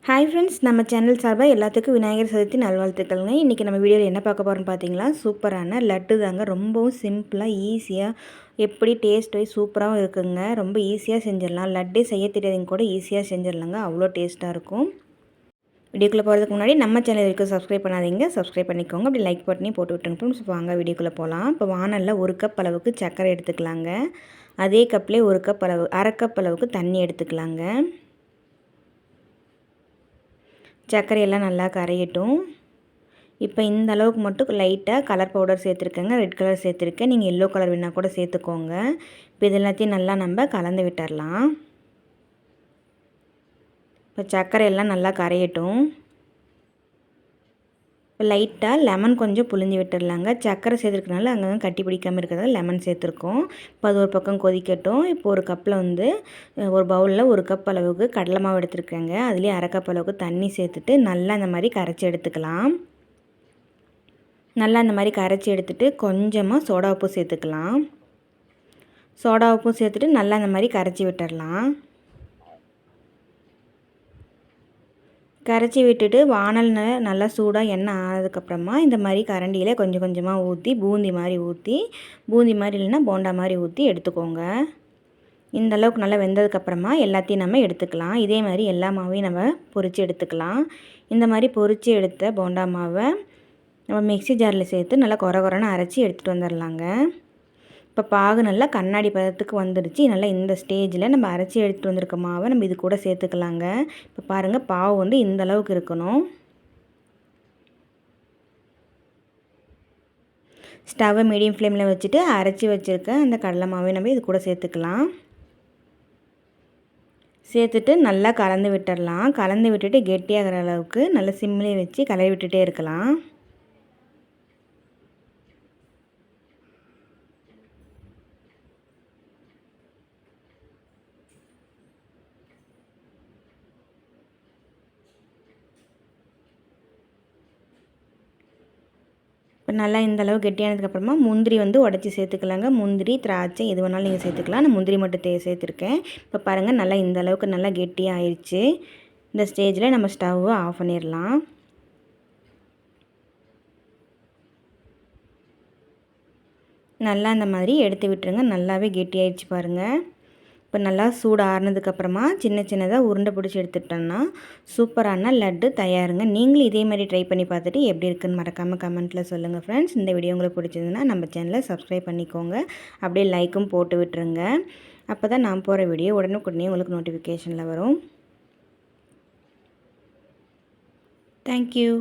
Hi friends, நம்ம channel சார்பாக எல்லாத்துக்கும் விநாயகர் சதுர்த்தி நல்வாழ்த்துக்கள்ங்க. இன்றைக்கி நம்ம வீடியோவில் என்ன பார்க்க போகிறோம்னு பார்த்தீங்களா, சூப்பரான லட்டு தாங்க. ரொம்பவும் சிம்பிளாக ஈஸியாக எப்படி டேஸ்ட் வைஸ் சூப்பராகவும் இருக்குங்க. ரொம்ப ஈஸியாக செஞ்சிடலாம். லட்டே செய்ய தெரியாதவங்க கூட ஈஸியாக செஞ்சிடலாங்க. அவ்வளோ டேஸ்ட்டாக இருக்கும். வீடியோக்குள்ளே போகிறதுக்கு முன்னாடி நம்ம சேனல் வரைக்கும் சப்ஸ்கிரைப் பண்ணாதீங்க, சப்ஸ்கிரைப் பண்ணிக்கோங்க. அப்படி லைக் பண்ணி போட்டு விட்டுருங்க ஃப்ரெண்ட்ஸ். வாங்க வீடியோக்குள்ளே போகலாம். இப்போ வானலில் 1 கப் அளவுக்கு சர்க்கரை எடுத்துக்கலாங்க. அதே கப்லேயே 1 கப் அளவு, அரை கப் அளவுக்கு தண்ணி எடுத்துக்கலாங்க. சர்க்கரையெல்லாம் நல்லா கரையட்டும். இப்போ இந்த அளவுக்கு மட்டும் லைட்டாக கலர் பவுடர் சேர்த்துருக்கேங்க. ரெட் கலர் சேர்த்துருக்கேன். நீங்கள் எல்லோ கலர் வேணால் கூட சேர்த்துக்கோங்க. இப்போ இது எல்லாத்தையும் நல்லா நம்ம கலந்து விட்டுடலாம். இப்போ சர்க்கரையெல்லாம் நல்லா கரையட்டும். இப்போ லைட்டாக லெமன் கொஞ்சம் புழிஞ்சு விட்டுடலாங்க. சர்க்கரை சேர்த்துருக்கனால அங்கங்கே கட்டி பிடிக்காமல் இருக்கிறதால லெமன் சேர்த்துருக்கோம். இப்போ அது ஒரு பக்கம் கொதிக்கட்டும். இப்போ ஒரு கப்பில் ஒரு பவுலில் 1 கப் அளவுக்கு கடலை மாவு எடுத்துருக்கேங்க. அதுலேயே அரை கப் அளவுக்கு தண்ணி சேர்த்துட்டு நல்லா இந்த மாதிரி கரைச்சி எடுத்துக்கலாம். நல்லா இந்த மாதிரி கரைச்சி எடுத்துகிட்டு கொஞ்சமாக சோடா உப்பு சேர்த்துக்கலாம். சோடா உப்பும் சேர்த்துட்டு நல்லா இந்த மாதிரி கரைச்சி விட்டுடலாம். கரைச்சி விட்டுட்டு வானலில் நல்லா சூடாக எண்ணெய் ஆனதுக்கப்புறமா இந்த மாதிரி கரண்டியில் கொஞ்சம் கொஞ்சமாக ஊற்றி பூந்தி மாதிரி இல்லைன்னா போண்டா மாதிரி ஊற்றி எடுத்துக்கோங்க. இந்த அளவுக்கு நல்லா வெந்ததுக்கப்புறமா எல்லாத்தையும் நம்ம எடுத்துக்கலாம். இதே மாதிரி எல்லா மாவையும் நம்ம பொரித்து எடுத்துக்கலாம். இந்த மாதிரி பொரித்து எடுத்த போண்டா மாவை நம்ம மிக்ஸி ஜாரில் சேர்த்து நல்லா கொரன்னு அரைச்சி எடுத்துகிட்டு வந்துடலாங்க. இப்போ பாகு நல்லா கண்ணாடி பதத்துக்கு வந்துடுச்சு. நல்லா இந்த ஸ்டேஜில் நம்ம அரைச்சி எடுத்துகிட்டு வந்திருக்க மாவை நம்ம இது கூட சேர்த்துக்கலாங்க. இப்போ பாருங்கள், பாவு இந்த அளவுக்கு இருக்கணும். ஸ்டவ்வை மீடியம் ஃப்ளேமில் வச்சுட்டு அரைச்சி வச்சுருக்க அந்த கடலை மாவை நம்ம இது கூட சேர்த்துக்கலாம். சேர்த்துட்டு நல்லா கலந்து விட்டுடலாம். கலந்து விட்டுட்டு கெட்டியாகிற அளவுக்கு நல்லா சிம்மிலே வச்சு கலரி விட்டுட்டே இருக்கலாம். இப்போ நல்லா இந்தளவு கெட்டியானதுக்கப்புறமா முந்திரி உடச்சி சேர்த்துக்கலாங்க. முந்திரி, திராட்சை எது வேணாலும் நீங்கள் சேர்த்துக்கலாம். நான் முந்திரி மட்டும் சேர்த்துருக்கேன். இப்போ பாருங்கள், நல்லா இந்த அளவுக்கு நல்லா கெட்டியாக ஆயிடுச்சு. இந்த ஸ்டேஜில் நம்ம ஸ்டவ்வை ஆஃப் பண்ணிடலாம். நல்லா இந்த மாதிரி எடுத்து விட்டுருங்க. நல்லாவே கெட்டியாயிடுச்சு பாருங்கள். இப்போ நல்லா சூடு ஆறுனதுக்கப்புறமா சின்னதாக உருண்டை பிடிச்சி எடுத்துட்டோன்னா சூப்பரான லட்டு தயாருங்க. நீங்களும் இதே மாதிரி ட்ரை பண்ணி பார்த்துட்டு எப்படி இருக்குன்னு மறக்காமல் கமெண்ட்டில் சொல்லுங்கள் ஃப்ரெண்ட்ஸ். இந்த வீடியோ உங்களுக்கு பிடிச்சதுன்னா நம்ம சேனலை சப்ஸ்கிரைப் பண்ணிக்கோங்க. அப்படியே லைக்கும் போட்டு விட்டுருங்க. அப்போ தான் நான் போகிற வீடியோ உடனுக்குடனே உங்களுக்கு நோட்டிஃபிகேஷனில் வரும். தேங்க்யூ.